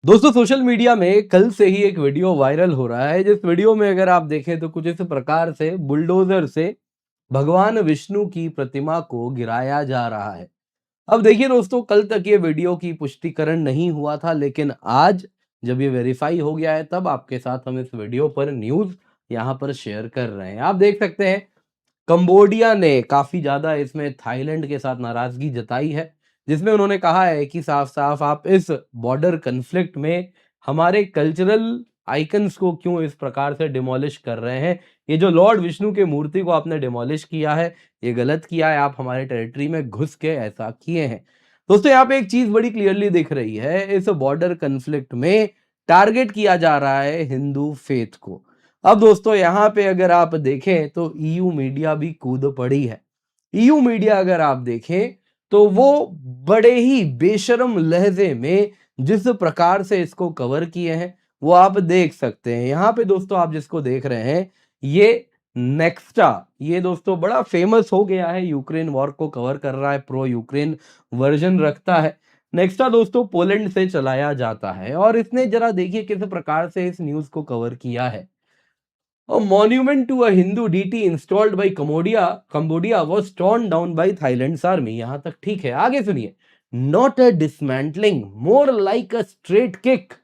दोस्तों social media में कल से ही एक वीडियो वायरल हो रहा है। जिस वीडियो में अगर आप देखें तो कुछ इस प्रकार से बुलडोजर से भगवान विष्णु की प्रतिमा को गिराया जा रहा है। अब देखिए दोस्तों, कल तक ये वीडियो की पुष्टिकरण नहीं हुआ था, लेकिन आज जब ये वेरीफाई हो गया है तब आपके साथ हम इस वीडियो पर न्यूज़ यहाँ पर शेयर कर रहे हैं। आप देख सकते हैं, कंबोडिया ने काफ़ी ज़्यादा इसमें थाईलैंड के साथ नाराज़गी जताई है, जिसमें उन्होंने कहा है कि साफ-साफ आप इस बॉर्डर कॉन्फ्लिक्ट में हमारे कल्चरल आइकन्स को क्यों इस प्रकार से डिमोलिश कर रहे हैं। ये जो लॉर्ड विष्णु की मूर्ति को आपने डिमोलिश किया है, ये गलत किया है, आप हमारे टेरिटरी में घुस के ऐसा किए हैं। दोस्तों यहाँ पे एक चीज़ बड़ी क्लियरली दिख रही है, इस बॉर्डर कॉन्फ्लिक्ट में टारगेट किया जा रहा है हिंदू फेथ को। अब दोस्तों यहाँ पे अगर आप देखें तो ईयू मीडिया भी कूद पड़ी है। ईयू मीडिया अगर आप देखें तो वो बड़े ही बेशर्म लहजे में जिस प्रकार से इसको कवर किए हैं वो आप देख सकते हैं। यहाँ पे दोस्तों आप जिसको देख रहे हैं, ये नेक्स्टा, ये दोस्तों बड़ा फेमस हो गया है, यूक्रेन वॉर को कवर कर रहा है, प्रो यूक्रेन वर्जन रखता है। नेक्स्टा दोस्तों पोलैंड से चलाया जाता है और इसने जरा देखिए किस प्रकार से इस न्यूज़ को कवर किया है। A monument to a Hindu deity installed by Cambodia was torn down by Thailand's army। यहां तक ठीक है, आगे सुनिए। Not a dismantling, more like a straight kick।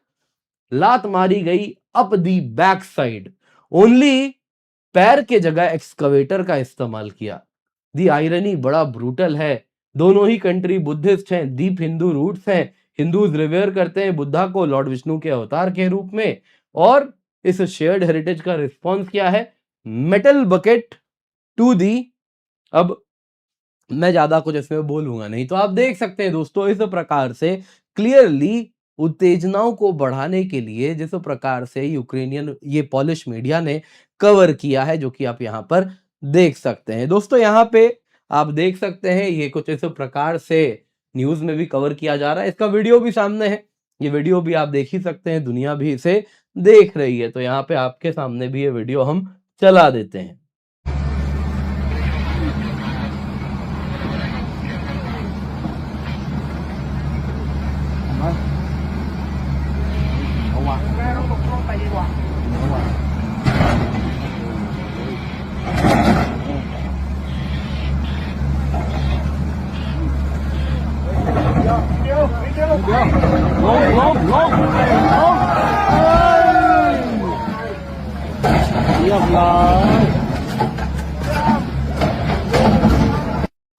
लात मारी गई up the back side। Only पैर के जगह एक्सकवेटर का इस्तेमाल किया। दी आयरनी बड़ा ब्रूटल है। दोनों ही कंट्री बुद्धिस्ट हैं, डीप हिंदू रूट्स हैं। हिंदूज रिवेयर करते हैं बुद्धा को लॉर्ड विष्णु के अवतार के रूप में। और इस शेयर्ड हेरिटेज का रिस्पॉन्स क्या है? मेटल बकेट टू दी। अब मैं ज्यादा कुछ इसमें बोलूंगा नहीं, तो आप देख सकते हैं दोस्तों इस प्रकार से क्लियरली उत्तेजनाओं को बढ़ाने के लिए जिस प्रकार से यूक्रेनियन ये पॉलिश मीडिया ने कवर किया है, जो कि आप यहाँ पर देख सकते हैं। दोस्तों यहाँ पे आप देख सकते हैं ये कुछ इस प्रकार से न्यूज में भी कवर किया जा रहा है। इसका वीडियो भी सामने है, ये वीडियो भी आप देख ही सकते हैं, दुनिया भी इसे देख रही है। तो यहाँ पे आपके सामने भी ये वीडियो हम चला देते हैं।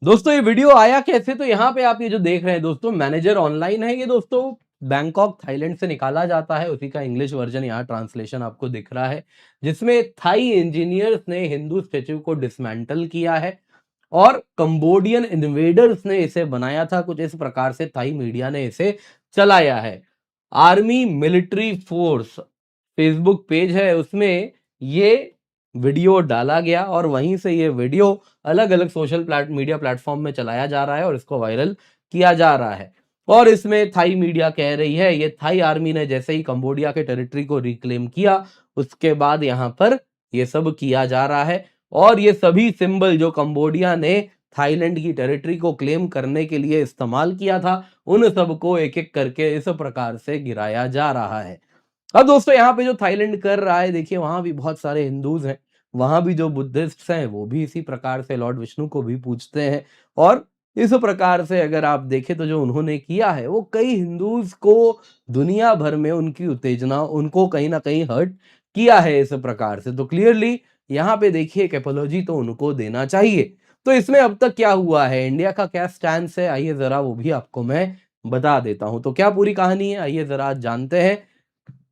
दोस्तों ये वीडियो आया कैसे? तो यहाँ पे आप ये जो देख रहे हैं दोस्तों, मैनेजर ऑनलाइन है, ये दोस्तों बैंकॉक थाईलैंड से निकाला जाता है, उसी का इंग्लिश वर्जन यहाँ ट्रांसलेशन आपको दिख रहा है, जिसमें थाई इंजीनियर्स ने हिंदू स्टेच्यू को डिसमेंटल किया है और कंबोडियन इन्वेडर्स ने इसे बनाया था। कुछ इस प्रकार से थाई मीडिया ने इसे चलाया है। Army military force Facebook page है, उसमें ये वीडियो डाला गया और वहीं से ये वीडियो अलग अलग सोशल मीडिया प्लेटफॉर्म में चलाया जा रहा है और इसको वायरल किया जा रहा है। और इसमें थाई मीडिया कह रही है ये थाई आर्मी ने जैसे ही कंबोडिया के टेरिटरी को रिक्लेम किया, उसके बाद यहाँ पर ये सब किया जा रहा है। और ये सभी सिंबल जो कंबोडिया ने थाईलैंड की टेरिटरी को क्लेम करने के लिए इस्तेमाल किया था, उन सबको एक एक करके इस प्रकार से गिराया जा रहा है। अब दोस्तों यहाँ पे जो थाईलैंड कर रहा है, देखिए वहां भी बहुत सारे हिंदूज हैं, वहां भी जो बुद्धिस्ट हैं वो भी इसी प्रकार से लॉर्ड विष्णु को भी पूजते हैं। और इस प्रकार से अगर आप देखें तो जो उन्होंने किया है वो कई हिंदूज को दुनिया भर में उनकी उत्तेजना, उनको कहीं ना कहीं हर्ट किया है इस प्रकार से। तो क्लियरली यहाँ पे देखिए एक एपोलॉजी तो उनको देना चाहिए। तो इसमें अब तक क्या हुआ है, इंडिया का क्या स्टैंड है, आइए जरा वो भी आपको मैं बता देता हूं। तो क्या पूरी कहानी है, आइए जरा आज जानते हैं।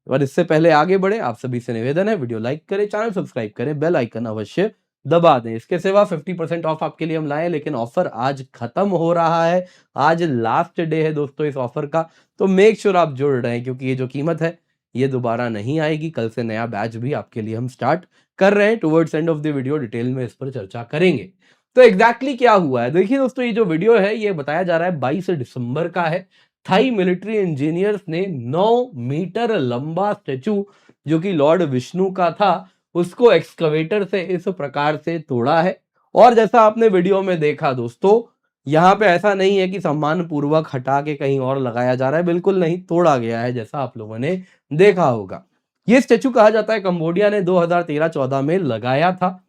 और इससे पहले आगे बढ़े, आप सभी से निवेदन है वीडियो लाइक करें, चैनल सब्सक्राइब करें, बेल आइकन अवश्य दबा दें। इसके सिवा 50% ऑफ आपके लिए हम लाए, लेकिन ऑफर आज खत्म हो रहा है, आज लास्ट डे है दोस्तों इस ऑफर का। तो मेक श्योर आप जुड़ रहे हैं, क्योंकि ये जो कीमत है ये दोबारा नहीं आएगी। कल से नया बैच भी आपके लिए हम स्टार्ट कर रहे हैं। Towards end of the video detail में इस पर चर्चा करेंगे। तो एग्जैक्टली क्या हुआ है, देखिए दोस्तों, ये जो वीडियो है ये बताया जा रहा है 22 दिसंबर का है। थाई मिलिट्री इंजीनियर्स ने 9 मीटर लंबा स्टेचू जो कि लॉर्ड विष्णु का था, उसको एक्सकवेटर से इस प्रकार से तोड़ा है। और जैसा आपने वीडियो में देखा दोस्तों, यहाँ पे ऐसा नहीं है कि सम्मान पूर्वक हटा के कहीं और लगाया जा रहा है, बिल्कुल नहीं, तोड़ा गया है जैसा आप लोगों ने देखा होगा। ये स्टैचू कहा जाता है कंबोडिया ने 2013-14 में लगाया था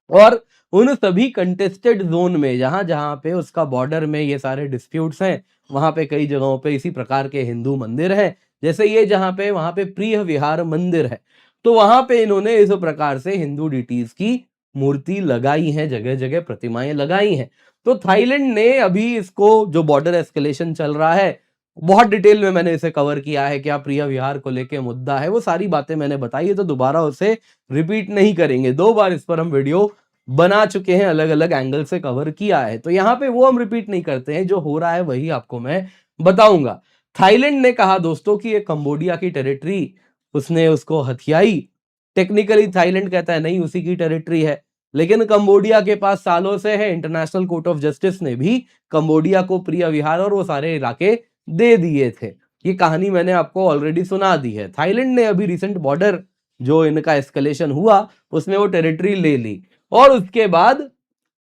और उन सभी कंटेस्टेड जोन में जहां-जहां पे उसका बॉर्डर में ये सारे डिस्प्यूट्स हैं, वहां पे कई जगहों पे इसी प्रकार के हिंदू मंदिर हैं। जैसे ये जहां पे वहां पे प्रिय विहार मंदिर है, तो वहां पे इन्होंने इस प्रकार से हिंदू डिटीज की मूर्ति लगाई है, जगह-जगह प्रतिमाएं लगाई हैं। तो थाईलैंड ने अभी इसको जो बॉर्डर एस्केलेशन चल रहा है, बहुत डिटेल में मैंने इसे कवर किया है, क्या प्रिय विहार को लेके मुद्दा है, वो सारी बातें मैंने बताई है, तो दोबारा उसे रिपीट नहीं करेंगे। 2 बार इस पर हम वीडियो बना चुके हैं, अलग-अलग एंगल से कवर किया है। तो यहाँ पे वो हम रिपीट नहीं करते हैं, जो हो रहा है वही आपको मैं बताऊंगा। थाईलैंड ने कहा दोस्तों कि ये कंबोडिया की टेरिटरी, उसने उसको हथियाई। टेक्निकली थाईलैंड कहता है नहीं, उसी की टेरिटरी है, लेकिन कंबोडिया के पास सालों से है। इंटरनेशनल कोर्ट ऑफ जस्टिस ने भी कंबोडिया को प्रिय विहार और वो सारे इलाके दे दिए थे। ये कहानी मैंने आपको ऑलरेडी सुना दी है। थाईलैंड ने अभी रिसेंट बॉर्डर जो इनका एस्केलेशन हुआ, उसमें वो टेरिटरी ले ली और उसके बाद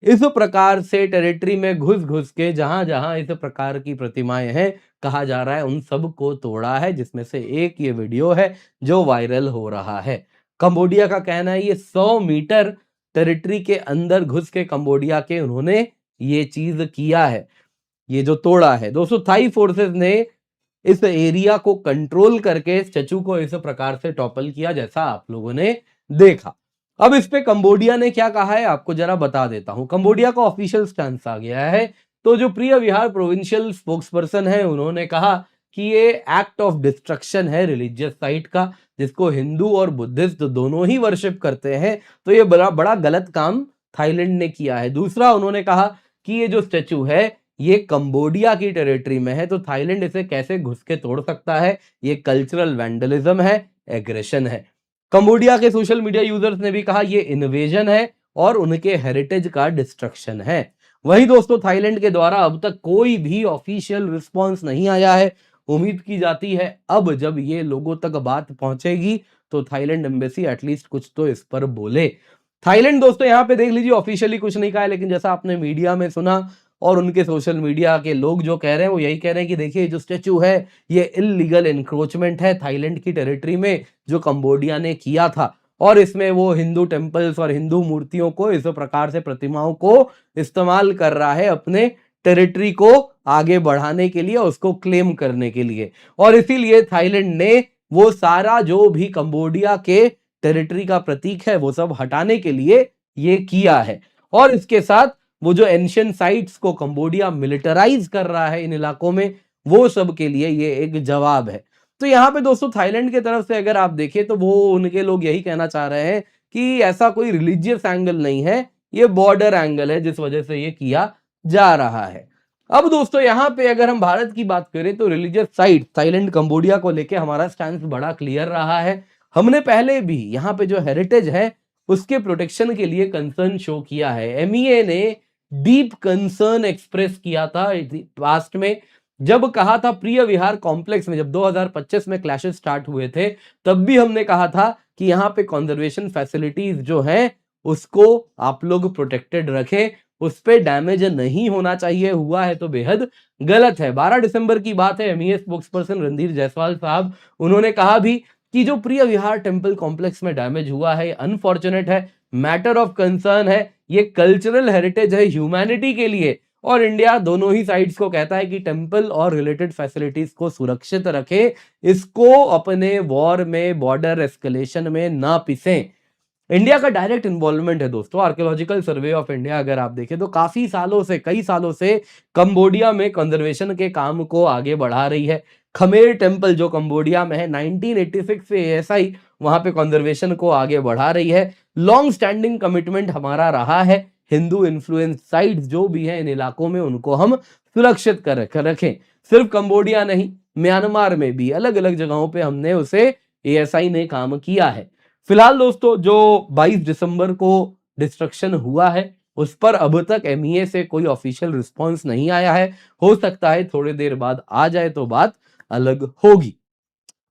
इस प्रकार से टेरिटरी में घुस-घुस के जहां-जहां इस प्रकार की प्रतिमाएं हैं, कहा जा रहा है उन सब को तोड़ा है, जिसमें से एक ये वीडियो है जो वायरल हो रहा है। कंबोडिया का कहना है ये 100 मीटर टेरिटरी के अंदर घुस के कंबोडिया के उन्होंने ये चीज किया है, ये जो तोड़ा है। दोस्तों थाई फोर्सेस ने इस एरिया को कंट्रोल करके स्टैचू को इस प्रकार से टॉपल किया जैसा आप लोगों ने देखा। अब इस पे कंबोडिया ने क्या कहा है आपको जरा बता देता हूं। कंबोडिया का ऑफिशियल स्टैंस आ गया है। तो जो प्रिय विहार प्रोविंशियल स्पोक्सपर्सन है, उन्होंने कहा कि ये एक्ट ऑफ डिस्ट्रक्शन है रिलीजियस साइट का, जिसको हिंदू और बुद्धिस्ट दोनों ही वर्शिप करते हैं। तो ये बड़ा बड़ा गलत काम थाईलैंड ने किया है। दूसरा उन्होंने कहा कि ये जो स्टैचू है ये कंबोडिया की टेरिटरी में है, तो थाईलैंड इसे कैसे घुस के तोड़ सकता है? ये कल्चरल वैंडलिज्म है, एग्रेशन है। कंबोडिया के सोशल मीडिया यूजर्स ने भी कहा ये इन्वेजन है और उनके हेरिटेज का डिस्ट्रक्शन है। वहीं दोस्तों थाईलैंड के द्वारा अब तक कोई भी ऑफिशियल रिस्पॉन्स नहीं आया है। उम्मीद की जाती है अब जब ये लोगों तक बात पहुंचेगी तो थाईलैंड एम्बेसी एटलीस्ट कुछ तो इस पर बोले। थाईलैंड दोस्तों यहाँ पे देख लीजिए ऑफिशियली कुछ नहीं कहा है, लेकिन जैसा आपने मीडिया में सुना और उनके सोशल मीडिया के लोग जो कह रहे हैं वो यही कह रहे हैं कि देखिए जो स्टैचू है ये इलीगल एनक्रोचमेंट है थाईलैंड की टेरिटरी में, जो कंबोडिया ने किया था और इसमें वो हिंदू टेम्पल्स और हिंदू मूर्तियों को इस प्रकार से प्रतिमाओं को इस्तेमाल कर रहा है अपने टेरिटरी को आगे बढ़ाने के लिए, उसको क्लेम करने के लिए। और इसीलिए थाईलैंड ने वो सारा जो भी कंबोडिया के टेरिटरी का प्रतीक है वो सब हटाने के लिए ये किया है। और इसके साथ वो जो एंशिएंट साइट्स को कंबोडिया मिलिटराइज कर रहा है इन इलाकों में, वो सब के लिए ये एक जवाब है। तो यहाँ पे दोस्तों थाईलैंड की तरफ से अगर आप देखें तो वो उनके लोग यही कहना चाह रहे हैं कि ऐसा कोई रिलीजियस एंगल नहीं है, ये बॉर्डर एंगल है जिस वजह से ये किया जा रहा है। अब दोस्तों यहाँ पे अगर हम भारत की बात करें तो रिलीजियस साइट थाईलैंड कंबोडिया को लेके हमारा स्टैंड बड़ा क्लियर रहा है। हमने पहले भी यहाँ पे जो हेरिटेज है उसके प्रोटेक्शन के लिए कंसर्न शो किया है। एमईए ने डीप कंसर्न एक्सप्रेस किया था पास्ट में, जब कहा था प्रिय विहार कॉम्प्लेक्स में, जब 2025 में क्लैशेस स्टार्ट हुए थे तब भी हमने कहा था कि यहाँ पे कंजर्वेशन फैसिलिटीज जो हैं उसको आप लोग प्रोटेक्टेड रखें, उस पे डैमेज नहीं होना चाहिए, हुआ है तो बेहद गलत है। 12 दिसंबर की बात है, एमईए स्पोक्सपर्सन रणधीर जायसवाल साहब उन्होंने कहा भी कि जो प्रिय विहार टेम्पल कॉम्प्लेक्स में डैमेज हुआ है अनफॉर्चुनेट है, मैटर ऑफ कंसर्न है, ये कल्चरल हेरिटेज है ह्यूमैनिटी के लिए। और इंडिया दोनों ही साइड्स को कहता है कि टेम्पल और रिलेटेड फैसिलिटीज को सुरक्षित रखे, इसको अपने वॉर में बॉर्डर एस्केलेशन में ना पिसें। इंडिया का डायरेक्ट इन्वॉल्वमेंट है दोस्तों। आर्कियोलॉजिकल सर्वे ऑफ इंडिया अगर आप देखें तो काफी सालों से, कई सालों से कंबोडिया में कंजर्वेशन के काम को आगे बढ़ा रही है। खमेर टेम्पल जो कंबोडिया में है, 1986 से एएसआई वहां पे कंजर्वेशन को आगे बढ़ा रही है। लॉन्ग स्टैंडिंग कमिटमेंट हमारा रहा है, हिंदू इन्फ्लुएंस साइट्स जो भी है इन इलाकों में उनको हम सुरक्षित कर रखें। सिर्फ कंबोडिया नहीं, म्यांमार में भी अलग अलग जगहों पे हमने उसे एएसआई ने काम किया है। फिलहाल दोस्तों जो 22 दिसंबर को डिस्ट्रक्शन हुआ है उस पर अब तक एमईए से कोई ऑफिशियल रिस्पांस नहीं आया है। हो सकता है थोड़ी देर बाद आ जाए तो बात अलग होगी।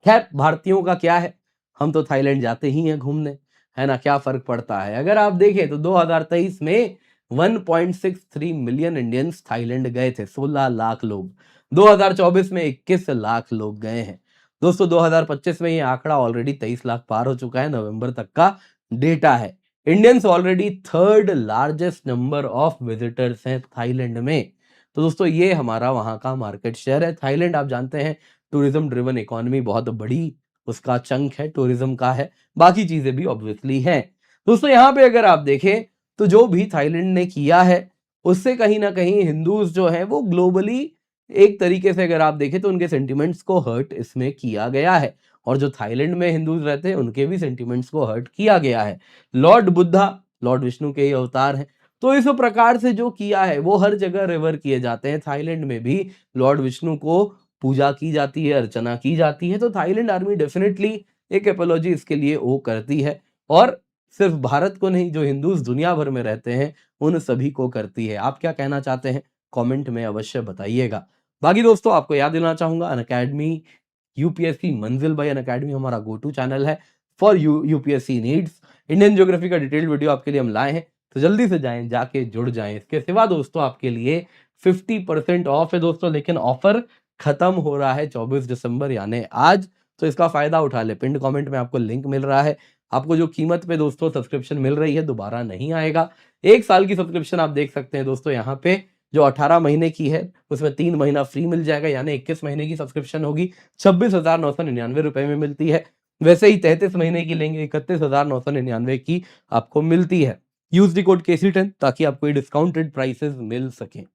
खैर भारतीयों का क्या है, हम तो थाईलैंड जाते ही हैं घूमने, है ना, क्या फर्क पड़ता है। अगर आप देखें तो 2023 में 1.63 मिलियन इंडियंस थाईलैंड गए थे, 16 लाख लोग। 2024 में 21 लाख लोग गए हैं। दोस्तों 2025 में ये आंकड़ा ऑलरेडी 23 लाख पार हो चुका है, नवंबर तक का डेटा है। Indians already third largest number of visitors हैं थाईलैंड में। तो दोस्तों ये हमारा वहां का मार्केट शेयर है। थाईलैंड आप जानते हैं टूरिज्म ड्रिवन इकोनॉमी, बहुत बड़ी उसका चंक है टूरिज्म का है, बाकी चीजें भी ऑब्वियसली हैं। दोस्तों यहाँ पे अगर आप देखें तो जो भी थाईलैंड ने किया है उससे कहीं ना कहीं हिंदूज जो है वो ग्लोबली एक तरीके से अगर आप देखें तो उनके सेंटिमेंट्स को हर्ट इसमें किया गया है, और जो थाईलैंड में हिंदूज रहते हैं उनके भी सेंटिमेंट्स को हर्ट किया गया है। लॉर्ड बुद्धा लॉर्ड विष्णु के ही अवतार हैं, तो इस प्रकार से जो किया है वो हर जगह रिवर किए जाते हैं। थाईलैंड में भी लॉर्ड विष्णु को पूजा की जाती है, अर्चना की जाती है। तो थाईलैंड आर्मी डेफिनेटली एक एपोलॉजी इसके लिए वो करती है, और सिर्फ भारत को नहीं, जो हिंदूज दुनिया भर में रहते हैं उन सभी को करती है। आप क्या कहना चाहते हैं कमेंट में अवश्य बताइएगा। बाकी दोस्तों आपको याद दिलाना चाहूंगा, अनअकैडमी यूपीएससी मंजिल बाय अनअकैडमी हमारा गो टू चैनल है for UPSC needs. Indian geography का डिटेल्ड वीडियो आपके लिए हम लाए हैं, तो जल्दी से जाएं, जाके जुड़ जाएं। इसके सिवा दोस्तों आपके लिए 50% ऑफ है दोस्तों, लेकिन ऑफर खत्म हो रहा है 24 दिसंबर यानी आज, तो इसका फायदा उठा ले। पिंड कमेंट में आपको लिंक मिल रहा है। आपको जो कीमत पे दोस्तों सब्सक्रिप्शन मिल रही है दोबारा नहीं आएगा। 1 साल की सब्सक्रिप्शन आप देख सकते हैं दोस्तों यहाँ पे, जो 18 महीने की है उसमें 3 महीना फ्री मिल जाएगा, यानी 21 महीने की सब्सक्रिप्शन होगी 26,999 रुपए में मिलती है। वैसे ही 33 महीने की लेंगे 31,999 की आपको मिलती है। यूज दी कोड KC10 ताकि आपको ये डिस्काउंटेड प्राइसेस मिल सके।